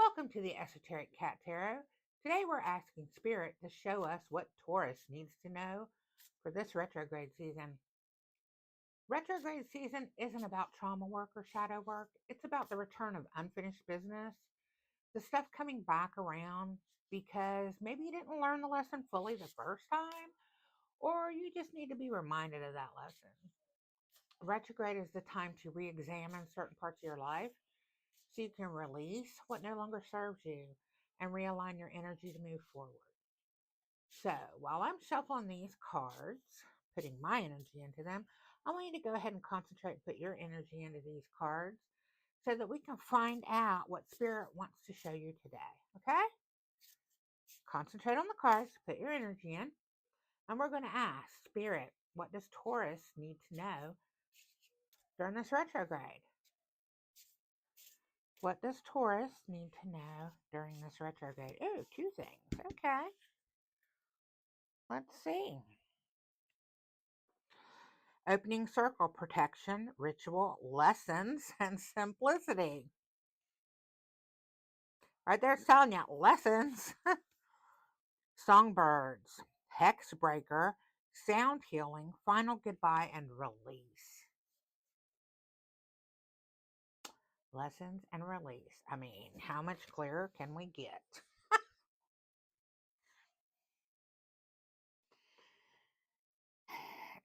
Welcome to the Esoteric Cat Tarot. Today we're asking Spirit to show us what Taurus needs to know for this retrograde season. Retrograde season isn't about trauma work or shadow work. It's about the return of unfinished business, the stuff coming back around because maybe you didn't learn the lesson fully the first time, or you just need to be reminded of that lesson. Retrograde is the time to re-examine certain parts of your life so you can release what no longer serves you and realign your energy to move forward. So while I'm shuffling these cards, putting my energy into them, I want you to go ahead and concentrate and put your energy into these cards so that we can find out what Spirit wants to show you today. Okay? Concentrate on the cards, put your energy in, and we're going to ask Spirit, what does Taurus need to know during this retrograde? What does Taurus need to know during this retrograde? Ooh, two things. Okay. Let's see. Opening circle, protection, ritual, lessons, and simplicity. Right there, it's telling you lessons. Songbirds, hex breaker, sound healing, final goodbye, and release. Lessons and release. I mean, how much clearer can we get?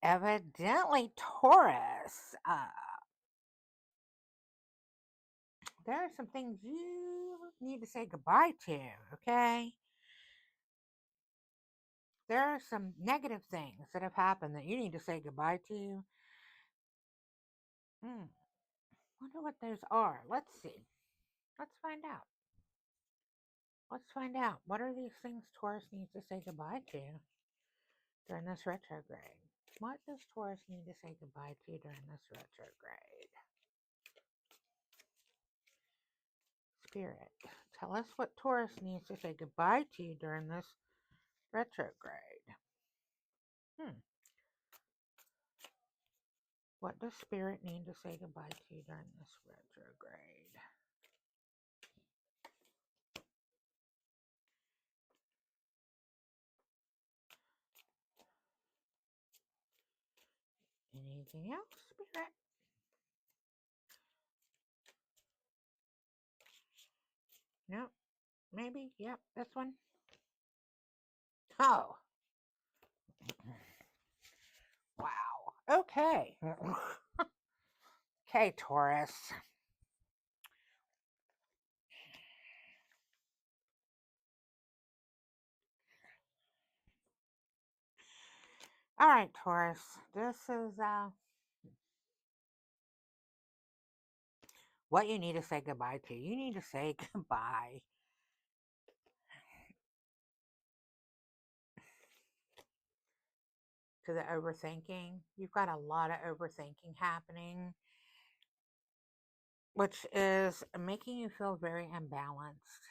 Evidently, Taurus. There are some things you need to say goodbye to, okay? There are some negative things that have happened that you need to say goodbye to. Wonder what those are. Let's see. Let's find out. Let's find out. What are these things Taurus needs to say goodbye to during this retrograde? What does Taurus need to say goodbye to during this retrograde? Spirit, tell us what Taurus needs to say goodbye to during this retrograde. What does Spirit need to say goodbye to during this retrograde? Anything else, Spirit? Nope. Maybe. Yep. This one. Oh. Wow. Okay. Okay, Taurus. All right, Taurus. This is what you need to say goodbye to. You need to say goodbye to the overthinking. You've got a lot of overthinking happening, which is making you feel very imbalanced.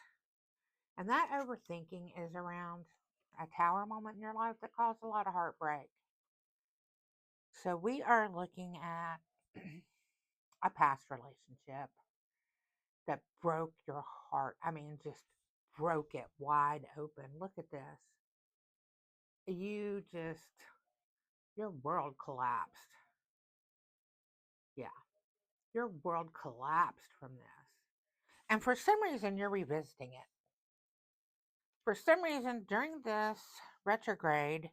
And that overthinking is around a tower moment in your life that caused a lot of heartbreak. So we are looking at a past relationship that broke your heart. I mean, just broke it wide open. Look at this. Your world collapsed. Yeah, your world collapsed from this. And for some reason, you're revisiting it. For some reason, during this retrograde,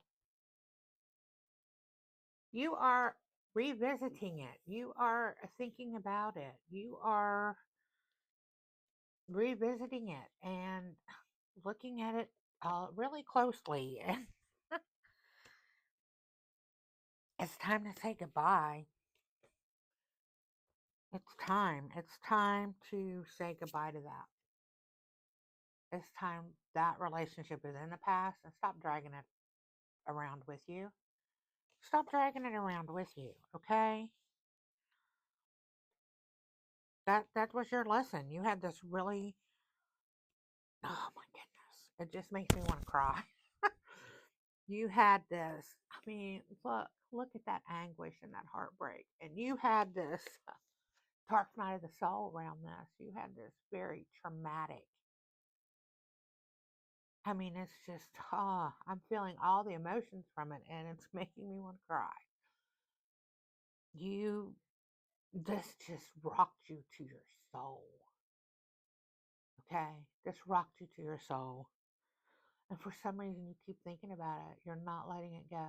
you are revisiting it. You are thinking about it. You are revisiting it and looking at it really closely. And it's time to say goodbye. It's time. It's time to say goodbye to that. It's time that relationship is in the past and stop dragging it around with you. Stop dragging it around with you, okay? That was your lesson. You had this really, oh my goodness. It just makes me want to cry. You had this, I mean, look at that anguish and that heartbreak. And you had this dark night of the soul around this. You had this very traumatic I mean, it's just, I'm feeling all the emotions from it, and it's making me want to cry. This just rocked you to your soul. Okay? This rocked you to your soul. And for some reason, you keep thinking about it. You're not letting it go.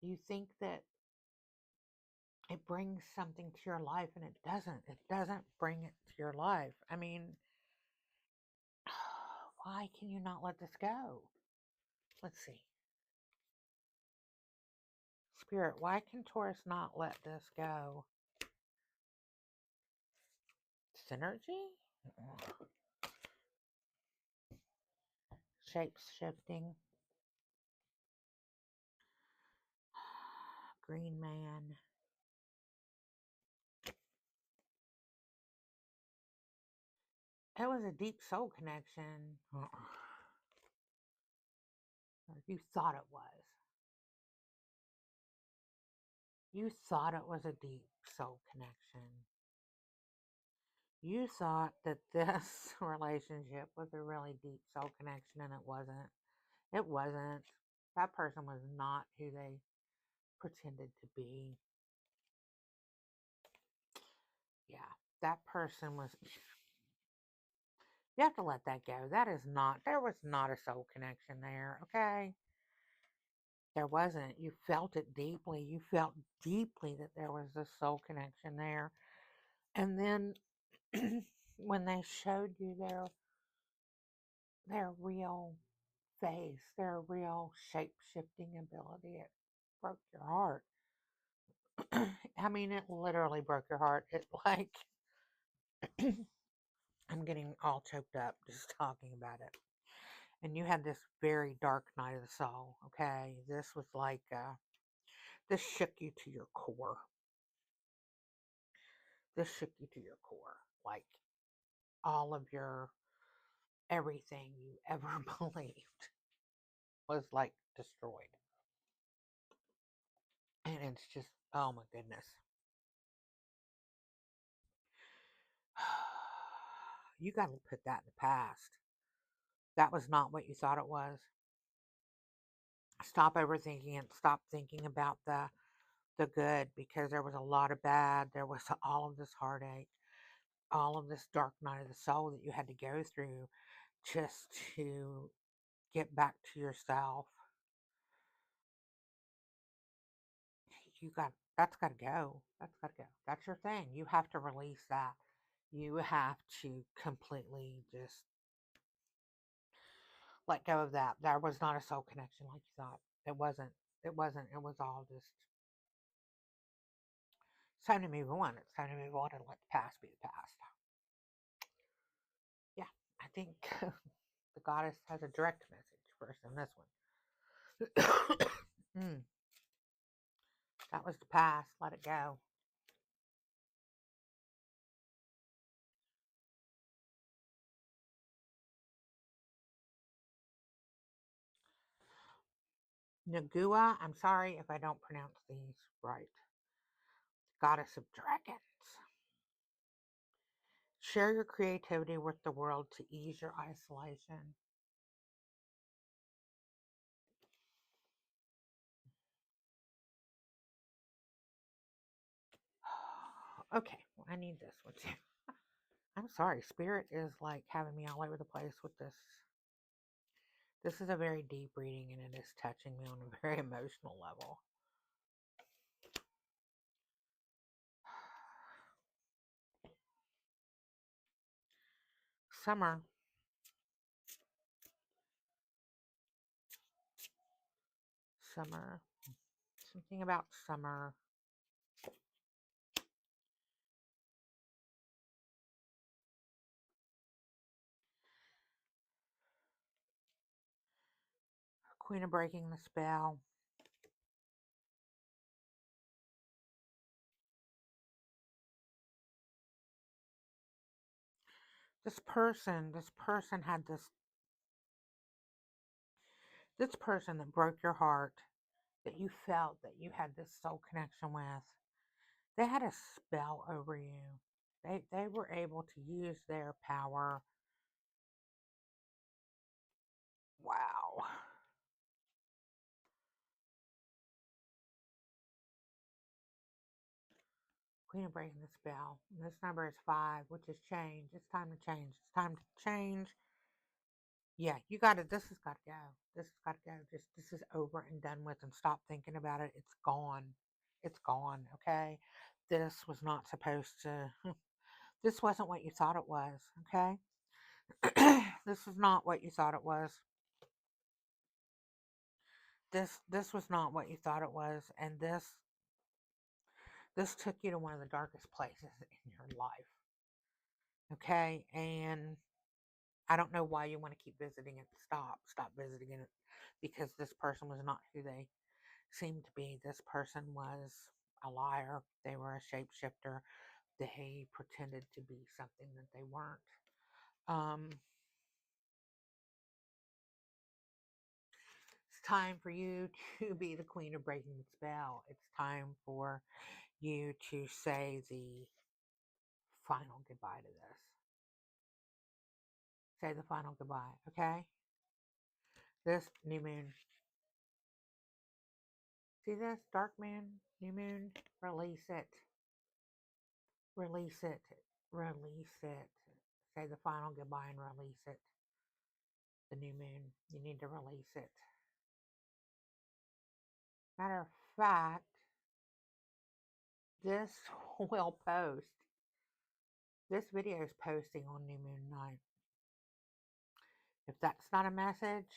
You think that it brings something to your life, and it doesn't. It doesn't bring it to your life. I mean, why can you not let this go? Let's see. Spirit, why can Taurus not let this go? Synergy? Shapes shifting. Green man. It was a deep soul connection. Or you thought it was. You thought it was a deep soul connection. You thought that this relationship was a really deep soul connection, and it wasn't. It wasn't. That person was not who they pretended to be. Yeah, that person was. You have to let that go. That is not. There was not a soul connection there. Okay. There wasn't. You felt it deeply. You felt deeply that there was a soul connection there. And then when they showed you their real face, their real shape-shifting ability, it broke your heart. I mean, it literally broke your heart. It like I'm getting all choked up just talking about it. And you had this very dark night of the soul, okay? This was like this shook you to your core. This shook you to your core. Like all of your everything you ever believed was like destroyed. And it's just, oh my goodness. You got to put that in the past. That was not what you thought it was. Stop overthinking it. Stop thinking about the good, because there was a lot of bad. There was all of this heartache, all of this dark night of the soul that you had to go through just to get back to yourself. That's got to go. That's got to go. That's your thing. You have to release that. You have to completely just let go of that. There was not a soul connection like you thought. It wasn't. It wasn't. It was all just. It's time to move on. It's time to move on and let the past be the past. Yeah, I think the goddess has a direct message for us in this one. That was the past. Let it go. Nagua, I'm sorry if I don't pronounce these right. Goddess of dragons. Share your creativity with the world to ease your isolation. Okay, well, I need this one too. I'm sorry, Spirit is like having me all over the place with this. This is a very deep reading, and it is touching me on a very emotional level. Summer. Summer. Something about summer. Queen of breaking the spell. This person had this person that broke your heart, that you felt that you had this soul connection with. They had a spell over you. They were able to use their power Wow. Queen of breaking the spell. This number is 5, which is change. It's time to change. It's time to change. Yeah, you got to, this has got to go. This has got to go. Just, this is over and done with, and stop thinking about it. It's gone. It's gone, okay? This was not supposed to, this wasn't what you thought it was, okay? This is not what you thought it was. This was not what you thought it was, and this took you to one of the darkest places in your life, okay? And I don't know why you want to keep visiting it. Stop visiting it, because this person was not who they seemed to be. This person was a liar. They were a shapeshifter. They pretended to be something that they weren't. It's time for you to be the queen of breaking the spell. It's time for you to say the final goodbye to this. Say the final goodbye, okay? This new moon. See this? Dark moon, new moon. Release it. Release it. Release it. Say the final goodbye and release it. The new moon. You need to release it. Matter of fact, this will post. This video is posting on new moon night. If that's not a message,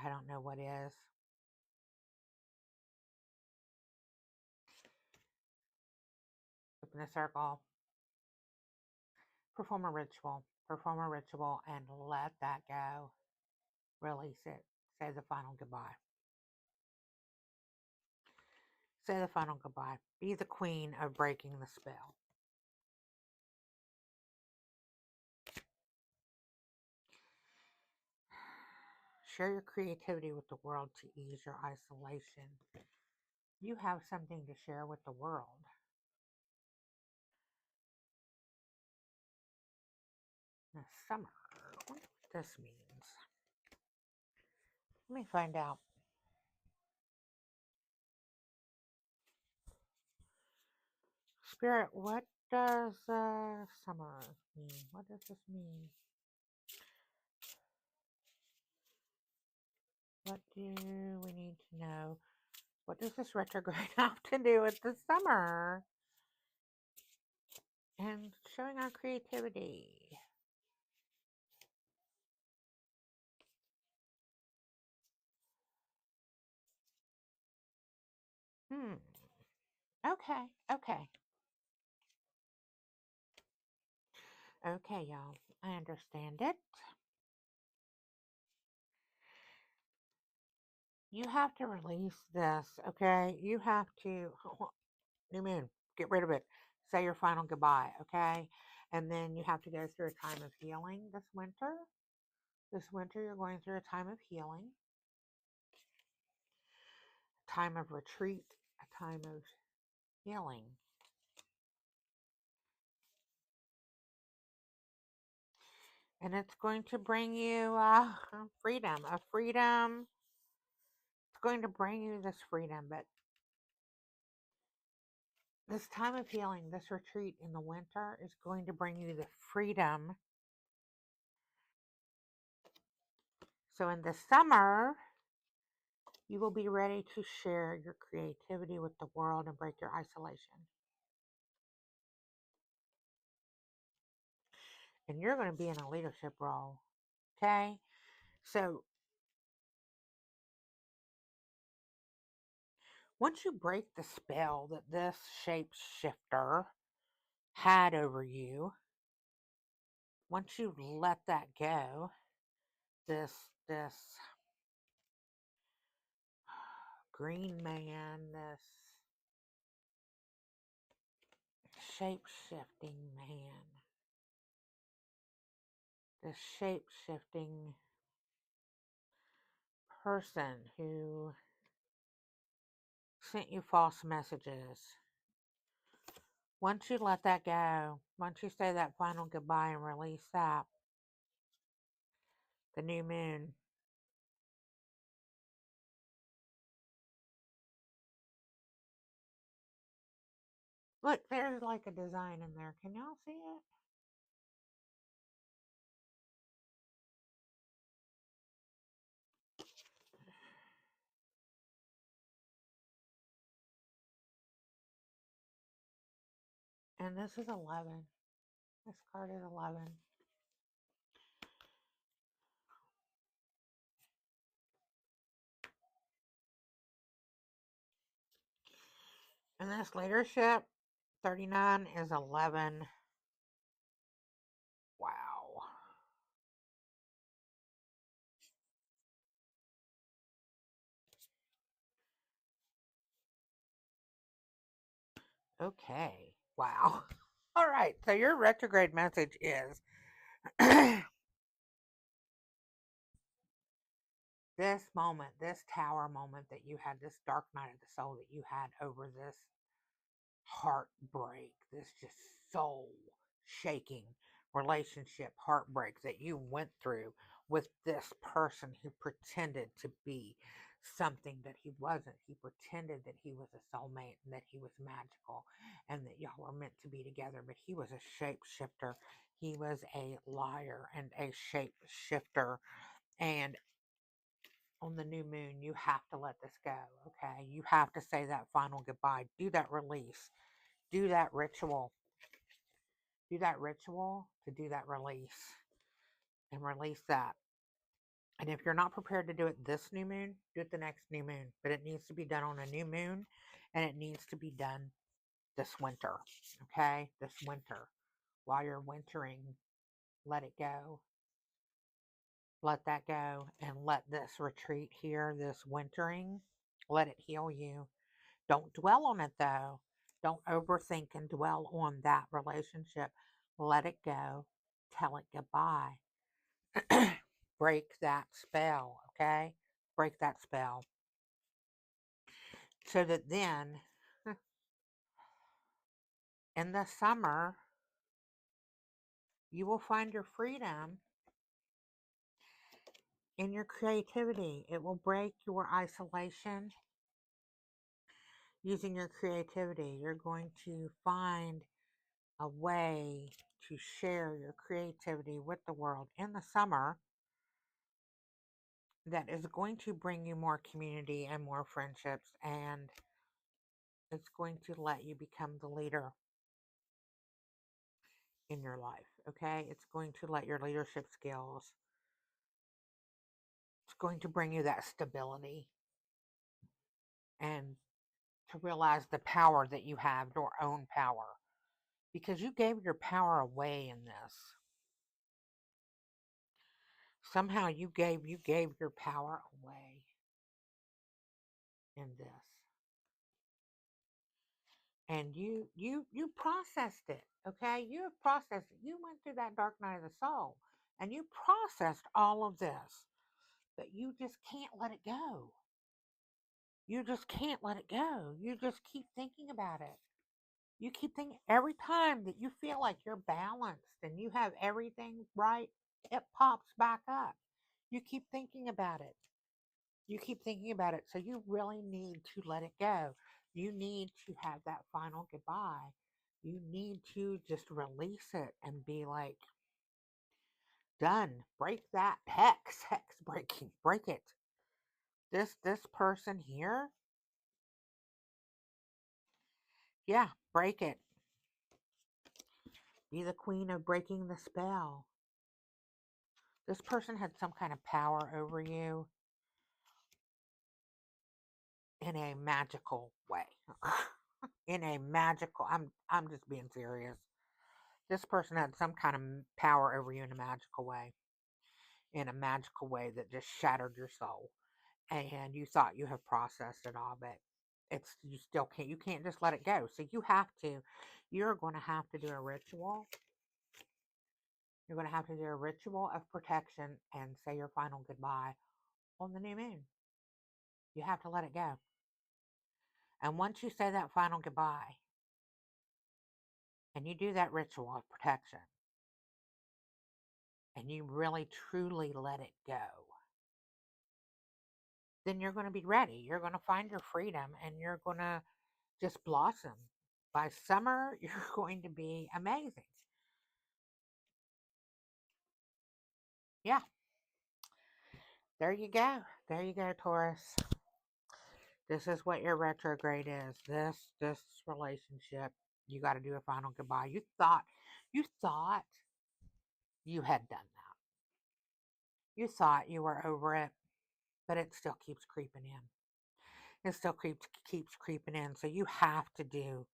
I don't know what is. Open a circle. Perform a ritual. Perform a ritual and let that go. Release it. Say the final goodbye. Say the final goodbye. Be the queen of breaking the spell. Share your creativity with the world to ease your isolation. You have something to share with the world. The summer. I wonder what this means. Let me find out. Spirit, what does summer mean? What does this mean? What do we need to know? What does this retrograde have to do with the summer? And showing our creativity. Okay, okay. Okay, y'all. I understand it. You have to release this, okay? You have to, new moon, get rid of it. Say your final goodbye, okay? And then you have to go through a time of healing this winter. This winter, you're going through a time of healing, a time of retreat, a time of healing. And it's going to bring you freedom, a freedom. It's going to bring you this freedom, but this time of healing, this retreat in the winter is going to bring you the freedom. So in the summer, you will be ready to share your creativity with the world and break your isolation. And you're going to be in a leadership role. Okay? So once you break the spell that this shapeshifter had over you, once you let that go, this green man, this shape-shifting man, this shape-shifting person who sent you false messages. Once you let that go, once you say that final goodbye and release that, the new moon, Look, there's like a design in there. Can y'all see it? And this is 11. This card is 11. And this leadership, 39 is 11. Wow. Okay. Wow. All right. So your retrograde message is this moment, this tower moment that you had, this dark night of the soul that you had over this heartbreak, this just soul shaking relationship heartbreak that you went through with this person who pretended to be something that he wasn't. He pretended that he was a soulmate and that he was magical and that y'all were meant to be together, but he was a shapeshifter. He was a liar and a shapeshifter. And on the new moon, you have to let this go, okay? You have to say that final goodbye. Do that release. Do that ritual. Do that ritual to do that release and release that. And if you're not prepared to do it this new moon, do it the next new moon. But it needs to be done on a new moon and it needs to be done this winter, okay? This winter. While you're wintering, let it go. Let that go and let this retreat here, this wintering, let it heal you. Don't dwell on it though. Don't overthink and dwell on that relationship. Let it go. Tell it goodbye. Break that spell, okay? Break that spell. So that then in the summer, you will find your freedom in your creativity. It will break your isolation using your creativity. You're going to find a way to share your creativity with the world in the summer that is going to bring you more community and more friendships, and it's going to let you become the leader in your life, okay? It's going to let your leadership skills, it's going to bring you that stability and to realize the power that you have, your own power, because you gave your power away in this. Somehow you gave your power away in this. And you processed it, okay? You have processed it. You went through that dark night of the soul and you processed all of this, but you just can't let it go. You just can't let it go. You just keep thinking about it. You keep thinking every time that you feel like you're balanced and you have everything right, it pops back up. You keep thinking about it. You keep thinking about it. So you really need to let it go. You need to have that final goodbye. You need to just release it and be like, done. Break that hex breaking. Break it. This person here, yeah, break it. Be the queen of breaking the spell. This person had some kind of power over you in a magical way. In a magical, I'm just being serious. This person had some kind of power over you in a magical way. In a magical way that just shattered your soul. And you thought you have processed it all, but it's you still can't, you can't just let it go. So you're going to have to do a ritual. You're going to have to do a ritual of protection and say your final goodbye on the new moon. You have to let it go. And once you say that final goodbye and you do that ritual of protection and you really truly let it go, then you're going to be ready. You're going to find your freedom and you're going to just blossom by summer, you're going to be amazing. Yeah. There you go. There you go, Taurus. This is what your retrograde is. This relationship. You got to do a final goodbye. You thought you had done that. You thought you were over it, but it still keeps creeping in. It still keeps creeping in. So you have to do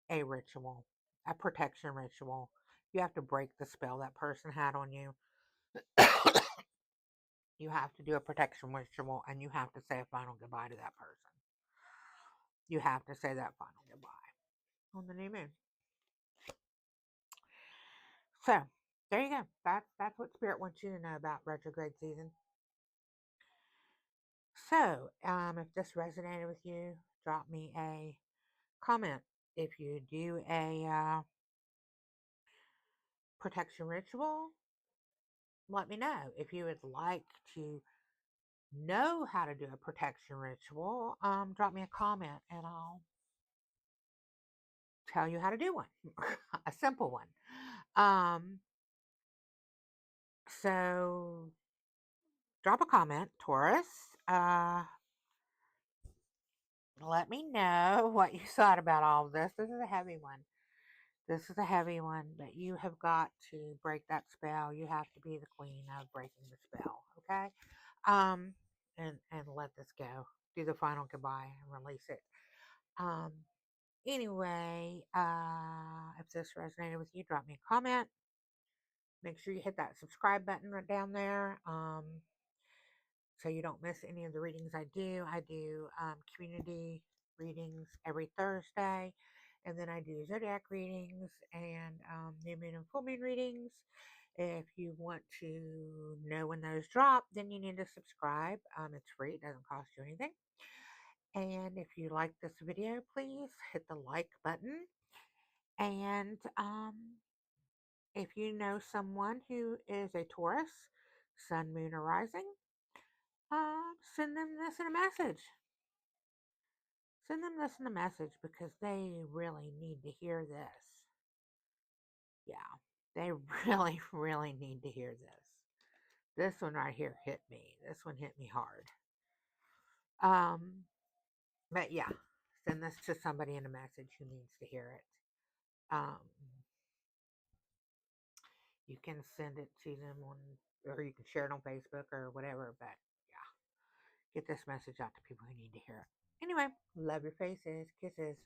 a ritual, a protection ritual. You have to break the spell that person had on you. You have to do a protection ritual, and you have to say a final goodbye to that person. You have to say that final goodbye on the new moon. So there you go. That's what Spirit wants you to know about retrograde season. So if this resonated with you, drop me a comment. If you do a protection ritual, let me know. If you would like to know how to do a protection ritual, drop me a comment and I'll tell you how to do one. A simple one. So drop a comment, Taurus. Let me know what you thought about all of this. This is a heavy one. This is a heavy one, but you have got to break that spell. You have to be the queen of breaking the spell, okay? And let this go. Do the final goodbye and release it. Anyway, if this resonated with you, drop me a comment. Make sure you hit that subscribe button right down there. So you don't miss any of the readings I do. I do community readings every Thursday, and then I do zodiac readings and new moon and full moon readings. If you want to know when those drop, then you need to subscribe. It's free, it doesn't cost you anything. And if you like this video, please hit the like button. And if you know someone who is a Taurus, Sun, Moon, or Rising, send them this in a message. Send them this in a message because they really need to hear this. Yeah, they really, really need to hear this. This one right here hit me. This one hit me hard. But yeah, send this to somebody in a message who needs to hear it. You can send it to them on, or you can share it on Facebook or whatever. But yeah, get this message out to people who need to hear it. Anyway, love your faces. Kisses.